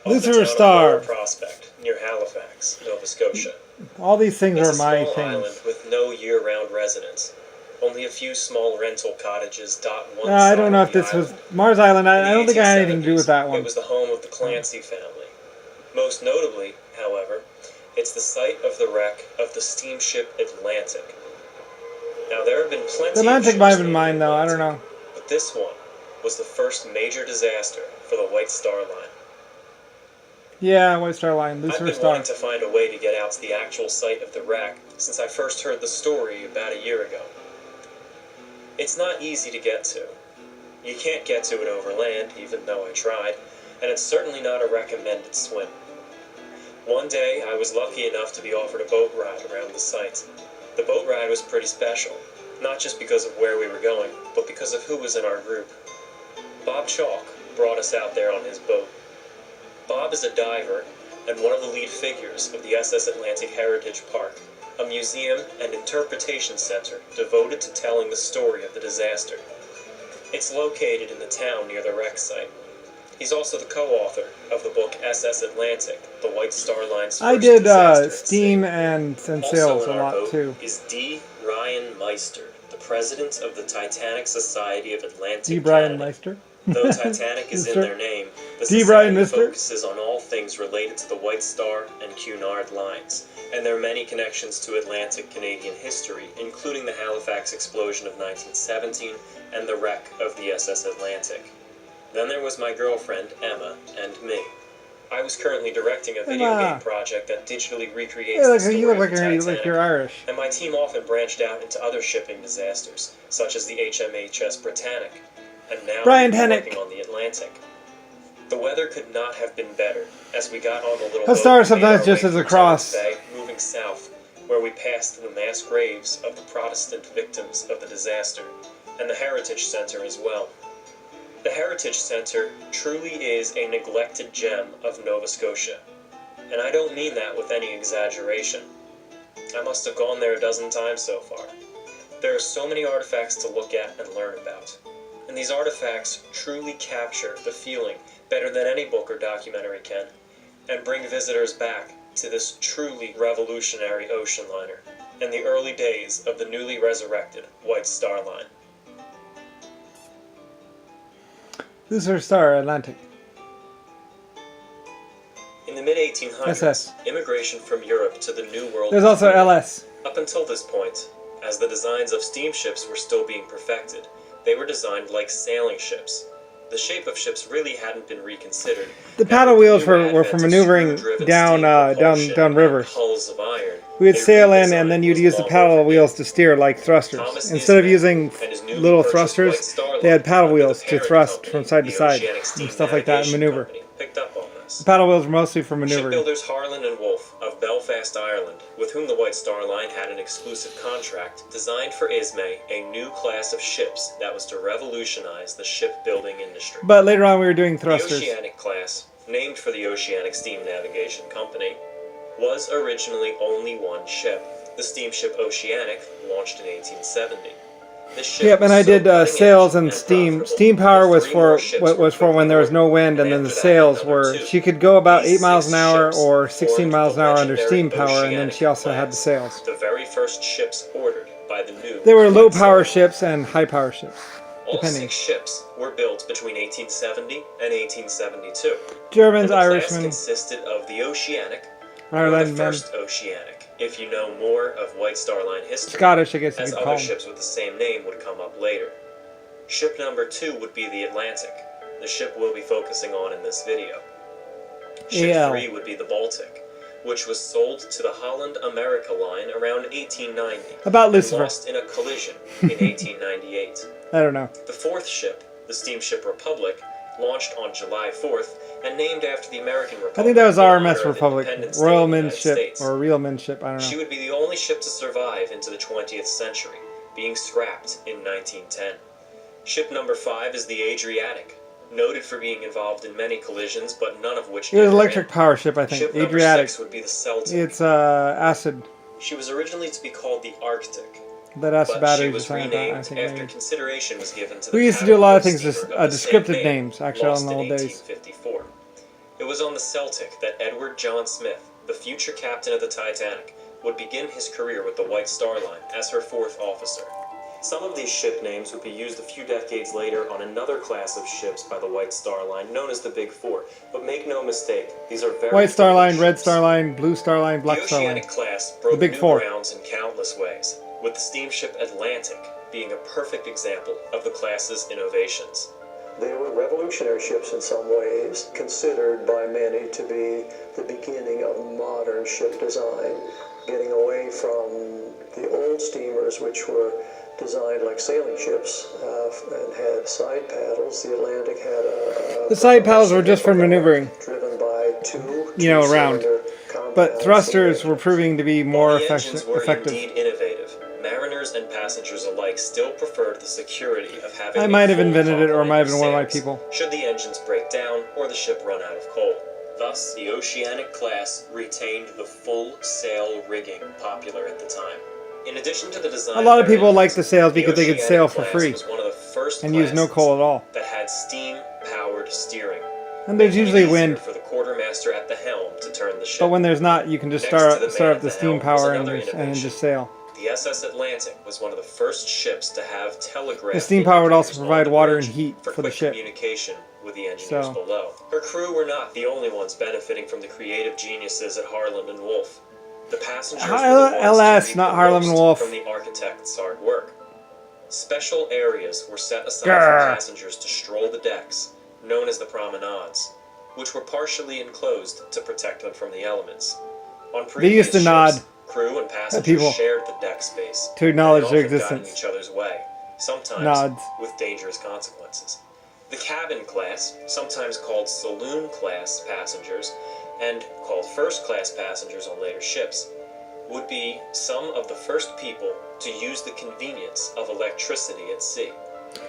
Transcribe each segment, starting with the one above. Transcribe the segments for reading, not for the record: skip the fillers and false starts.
Lusifer Star. Prospect, near Halifax, Nova Scotia. All these things are my things. It's a small things. island with no year-round residents. Only a few small rental cottages dot one side I don't know if the this island. was Mars Island. In I the don't think I had anything to do 1870s, with that one. It was the home of the Clancy family. Most notably, however, it's the site of the wreck of the steamship Atlantic. Now, there have been plenty The of Atlantic ships might have been named mine, though. I Atlantic, don't know. but this one was the first major disaster for the White Star Line. Yeah, White Star Line, I've Lucifer been Star. wanting to find a way to get out to the actual site of the wreck since I first heard the story about a year ago. It's not easy to get to. You can't get to it overland, even though I tried, and it's certainly not a recommended swim. One day, I was lucky enough to be offered a boat ride around the site. The boat ride was pretty special, not just because of where we were going, but because of who was in our group. Bob Chalk brought us out there on his boat. Bob is a diver and one of the lead figures of the SS Atlantic Heritage Park, a museum and interpretation center devoted to telling the story of the disaster. It's located in the town near the wreck site. He's also the co-author of the book SS Atlantic, the White Star Line's first I did disaster at Steam sea. and Also sales in a our lot boat too. is D. Ryan Meister, the president of the Titanic Society of Atlantic D. Brian Canada. Meister. Though Titanic is in their name, the D. Brian society Mister. focuses on all things related to the White Star and Cunard lines, and there are many connections to Atlantic Canadian history, including the Halifax explosion of 1917 and the wreck of the SS Atlantic. Then there was my girlfriend, Emma, and me. I was currently directing a video Emma. game project that digitally recreates Hey, the look, story you look of like the you Titanic, look you're Irish. and my team often branched out into other shipping disasters, such as the HMHS Britannic, and now Brian we're Tannick. working on the Atlantic. The weather could not have been better as we got on the little A boat star and made sometimes our just way as a through cross. Bay, moving south, where we passed the mass graves of the Protestant victims of the disaster, and the Heritage Center as well. The Heritage Center truly is a neglected gem of Nova Scotia, and I don't mean that with any exaggeration. I must have gone there a dozen times so far. There are so many artifacts to look at and learn about, and these artifacts truly capture the feeling better than any book or documentary can, and bring visitors back to this truly revolutionary ocean liner and the early days of the newly resurrected White Star Line. Lucifer Star Atlantic. In the mid-1800s, SS. immigration from Europe to the New World There's was also booming. LS. Up until this point, as the designs of steamships were still being perfected, they were designed like sailing ships. The shape of ships really hadn't been reconsidered. The paddle wheels were for maneuvering down rivers. Hulls of iron. We would A sail in, redesign and then you'd was use the long paddle overdue. wheels to steer like thrusters. Thomas Instead of Ismay using and his newly little purchased thrusters, White Star they had Line paddle under the wheels to parent thrust company, from side to the side Oceanic Steam and stuff like that and Navigation maneuver. Company, picked up on this. The paddle wheels were mostly for maneuvering. Shipbuilders Harlan and Wolff of Belfast, Ireland, with whom the White Star Line had an exclusive contract, designed for Ismay a new class of ships that was to revolutionize the shipbuilding industry. But later on we were doing The thrusters. Oceanic class, named for the Oceanic Steam Navigation Company, was originally only one ship. The steamship Oceanic launched in 1870. This ship Yep, and was I so did cutting-edge sails and and steam. profitable Steam power that was 3 more for ships when there was no quickly wind, and ordered, then the after that, sails another were. 2. She could go about These 8 miles an 6 hour ships or 16 formed miles an the hour under legendary steam power, and then Oceanic she also had the class, sails. the very first ships ordered by the new There were low White Star power Line. ships and high power ships, All depending. 6 ships were built between 1870 and 1872. Germans, And the class Irishmen, consisted of the Oceanic, or the Ireland men, first Oceanic, if you know more of White Star Line history, Scottish, I guess you as could other call them. ships with the same name would come up later. Ship number 2 would be the Atlantic, the ship we'll be focusing on in this video. Ship AL. 3 would be the Baltic, which was sold to the Holland America Line around 1890 About and Lucifer. lost in a collision in 1898. I don't know. The 4th ship, the steamship Republic, launched on July 4th and named after the American Republic. I think that was in honor RMS of Republic, Independence Day Royal of the Men's United Ship, States. or Real Men's Ship, I don't She know. would be the only ship to survive into the 20th century, being scrapped in 1910. Ship number 5 is the Adriatic, noted for being involved in many collisions, but none of which It was never electric end. power ship, I think. Ship number Adriatic. 6 would be the Celtic. It's acid. She was originally to be called the Arctic, That acid but she batteries or was something like that, I renamed think. after Maybe. consideration was given to the We used to do a lot of paddle things wheel with steamer of the same descriptive name, names, actually, lost on the in old days. 1854. It was on the Celtic that Edward John Smith, the future captain of the Titanic, would begin his career with the White Star Line as her fourth officer. Some of these ship names would be used a few decades later on another class of ships by the White Star Line, known as the Big Four. But make no mistake, these are very White Star Line, ships. Red Star Line, Blue Star Line, Black Star Line. The Oceanic class broke Big new Four. grounds in countless ways, with the steamship Atlantic being a perfect example of the class's innovations. They were revolutionary ships in some ways, considered by many to be the beginning of modern ship design, getting away from the old steamers, which were designed like sailing ships and had side paddles. The Atlantic had The side paddles were just for maneuvering, driven by two around. But thrusters were proving to be more effective. Indeed innovative. Mariners and passengers alike still preferred the security of having I might have invented it, or it might have been one of my people. Should the engines break down or the ship run out of coal. Thus, the Oceanic class retained the full sail rigging popular at the time. In addition to the design, a lot of people liked the sails because they could sail for free was one of the first and use no coal at all. That had steam-powered steering. And there's usually wind. For the quartermaster at the helm to turn the ship. But when there's not, you can just start up the steam power and just sail. The SS Atlantic was one of the first ships to have telegraph. The steam power would also provide water and heat for the ship. Communication with the engineers below. Her crew were not the only ones benefiting from the creative geniuses at Harland and Wolff. The passengers were the ones not Harland and Wolff. From the architect's hard work. Special areas were set aside for passengers to stroll the decks, known as the promenades, which were partially enclosed to protect them from the elements. On they used to nod. Crew and passengers shared the deck space to acknowledge their existence. Each other's way, sometimes with dangerous consequences. The cabin class, sometimes called saloon class passengers, and called first class passengers on later ships, would be some of the first people to use the convenience of electricity at sea.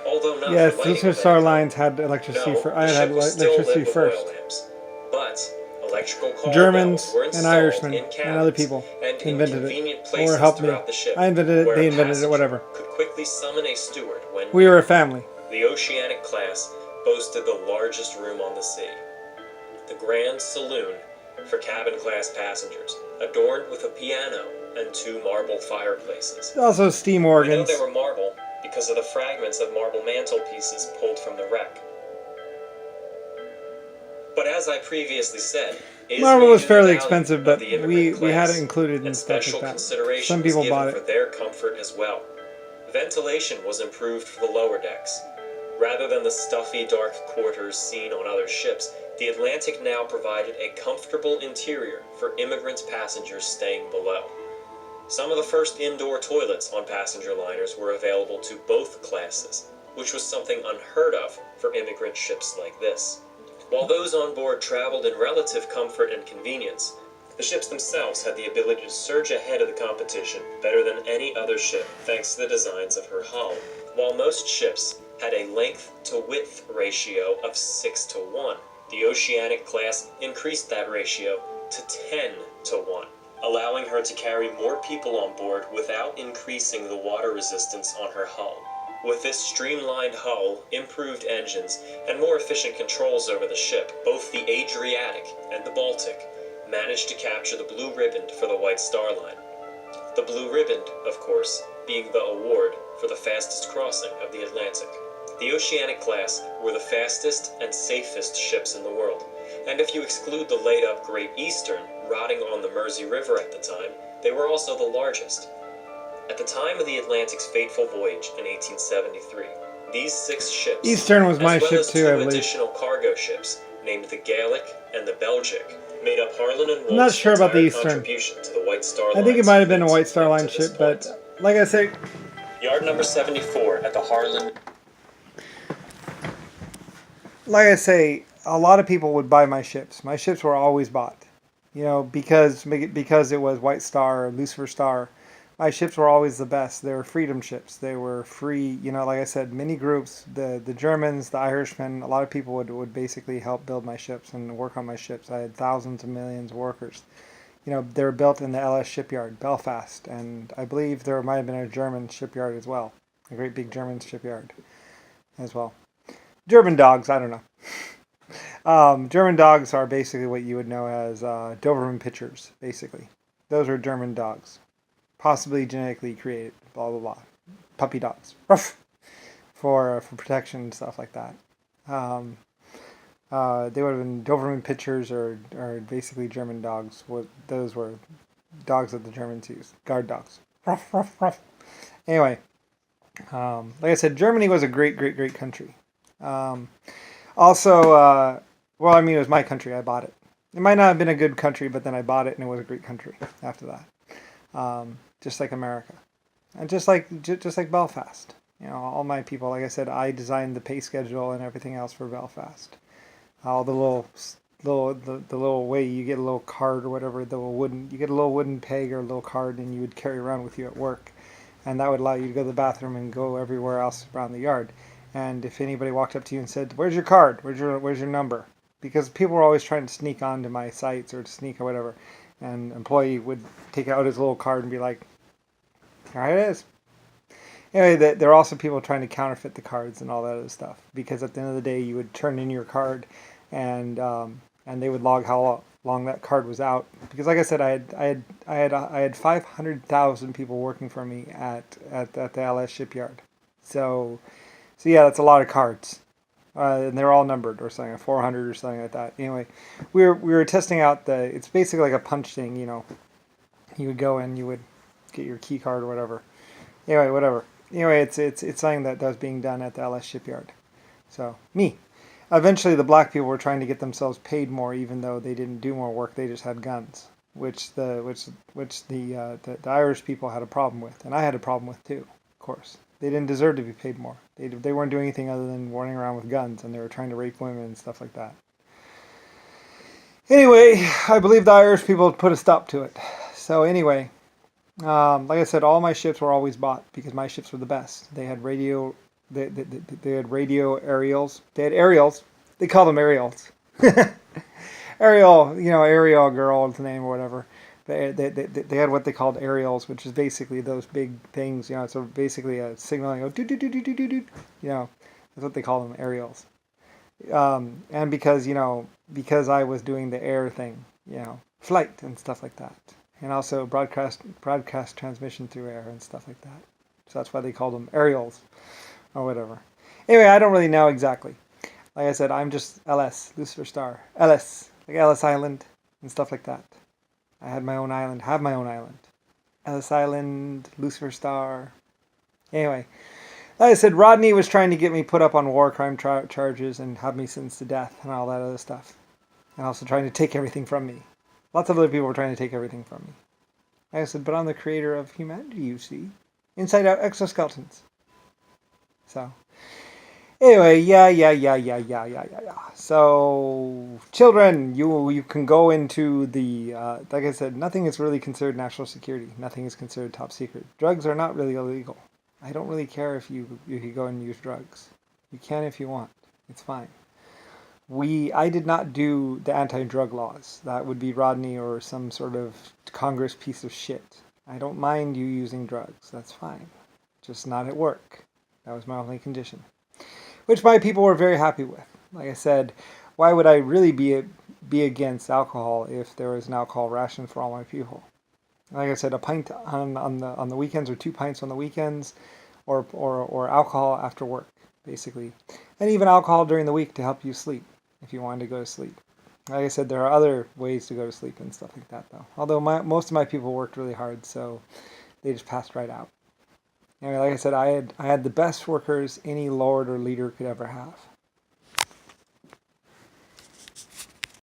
Although not yes, Lusifer Star Lines had electricity I had electricity first. But electrical call Germans were and Irishmen and other people invented it or helped me. I invented it, they invented it, whatever. Could quickly summon a steward when we were a family. The Oceanic class boasted the largest room on the sea, the Grand Saloon for cabin class passengers, adorned with a piano and 2 marble fireplaces. Also steam organs. We know they were marble because of the fragments of marble mantelpieces pulled from the wreck. But as I previously said, marble was fairly expensive, but we had it included in stuff like that. Some people bought it for their comfort as well. Ventilation was improved for the lower decks. Rather than the stuffy, dark quarters seen on other ships, the Atlantic now provided a comfortable interior for immigrant passengers staying below. Some of the first indoor toilets on passenger liners were available to both classes, which was something unheard of for immigrant ships like this. While those on board traveled in relative comfort and convenience, the ships themselves had the ability to surge ahead of the competition better than any other ship thanks to the designs of her hull. While most ships had a length-to-width ratio of 6:1, the Oceanic class increased that ratio to 10:1, allowing her to carry more people on board without increasing the water resistance on her hull. With this streamlined hull, improved engines, and more efficient controls over the ship, both the Adriatic and the Baltic managed to capture the blue ribbon for the White Star Line. The blue ribbon, of course, being the award for the fastest crossing of the Atlantic. The Oceanic class were the fastest and safest ships in the world, and if you exclude the laid-up Great Eastern, rotting on the Mersey River at the time, they were also the largest. At the time of the Atlantic's fateful voyage in 1873, these 6 ships, Eastern was my ship too, I believe. Additional cargo ships, named the Gallic and the Belgic, made up Harland and Wolff's I'm not sure about the Eastern. Contribution to the White Star I think it might have been a White Star Line ship, but like I say, yard number 74 at the Harland. Like I say, a lot of people would buy my ships. My ships were always bought, because it was White Star or Lusifer Star. My ships were always the best. They were freedom ships. They were free, like I said, many groups, the Germans, the Irishmen, a lot of people would basically help build my ships and work on my ships. I had thousands of millions of workers. They were built in the Ellise shipyard, Belfast, and I believe there might have been a German shipyard as well, a great big German shipyard as well. German dogs, I don't know. German dogs are basically what you would know as Doberman Pinschers, basically. Those are German dogs. Possibly genetically created, blah, blah, blah. Puppy dogs. Ruff! For protection and stuff like that. They would have been Doberman Pinschers or basically German dogs. Those were dogs that the Germans used. Guard dogs. Ruff, ruff, ruff. Anyway, like I said, Germany was a great, great, great country. Also, well, I mean, it was my country. I bought it. It might not have been a good country, but then I bought it and it was a great country after that. Just like America. And just like Belfast. You know, all my people, like I said, I designed the pay schedule and everything else for Belfast. All the little way you get a little card or whatever, you get a little wooden peg or a little card and you would carry around with you at work. And that would allow you to go to the bathroom and go everywhere else around the yard. And if anybody walked up to you and said, "Where's your card? Where's your number?" Because people were always trying to sneak onto my sites or to sneak or whatever. And an employee would take out his little card and be like, "Here it is." Anyway, there are also people trying to counterfeit the cards and all that other stuff. Because at the end of the day, you would turn in your card, and they would log how long that card was out. Because, like I said, I had 500,000 people working for me at the LS shipyard. So yeah, that's a lot of cards, and they're all numbered or something, 400 or something like that. Anyway, we were testing out it's basically like a punch thing, you know. You would go in, you would get your key card or whatever. Anyway, whatever. Anyway, it's something that was being done at the LS shipyard. So me. Eventually, the black people were trying to get themselves paid more, even though they didn't do more work. They just had guns, which the Irish people had a problem with, and I had a problem with too. Of course, they didn't deserve to be paid more. They weren't doing anything other than running around with guns, and they were trying to rape women and stuff like that. Anyway, I believe the Irish people put a stop to it. So anyway. Like I said, all my ships were always bought because my ships were the best. They had radio, they had radio aerials. They had aerials. They called them aerials. Ariel, you know, Ariel girl is the name or whatever. They had what they called aerials, which is basically those big things. You know, so basically a signaling. You know, that's what they call them, aerials. And because I was doing the air thing, you know, flight and stuff like that. And also broadcast transmission through air and stuff like that. So that's why they called them aerials or whatever. Anyway, I don't really know exactly. Like I said, I'm just LS, Lusifer Star. LS, like Ellis Island and stuff like that. I had my own island, have my own island. Ellis Island, Lusifer Star. Anyway, like I said, Rodney was trying to get me put up on war crime charges and have me sentenced to death and all that other stuff. And also trying to take everything from me. Lots of other people were trying to take everything from me. I said, but I'm the creator of humanity, you see. Inside out exoskeletons. So, anyway, yeah. So, children, you can go into the, like I said, nothing is really considered national security. Nothing is considered top secret. Drugs are not really illegal. I don't really care if you go and use drugs. You can if you want. It's fine. I did not do the anti-drug laws. That would be Rodney or some sort of Congress piece of shit. I don't mind you using drugs. That's fine. Just not at work. That was my only condition. Which my people were very happy with. Like I said, why would I really be against alcohol if there was an alcohol ration for all my people? Like I said, a pint on the weekends or 2 pints on the weekends or alcohol after work, basically. And even alcohol during the week to help you sleep. If you wanted to go to sleep. Like I said, there are other ways to go to sleep and stuff like that, though. Although most of my people worked really hard, so they just passed right out. Anyway, like I said, I had the best workers any lord or leader could ever have.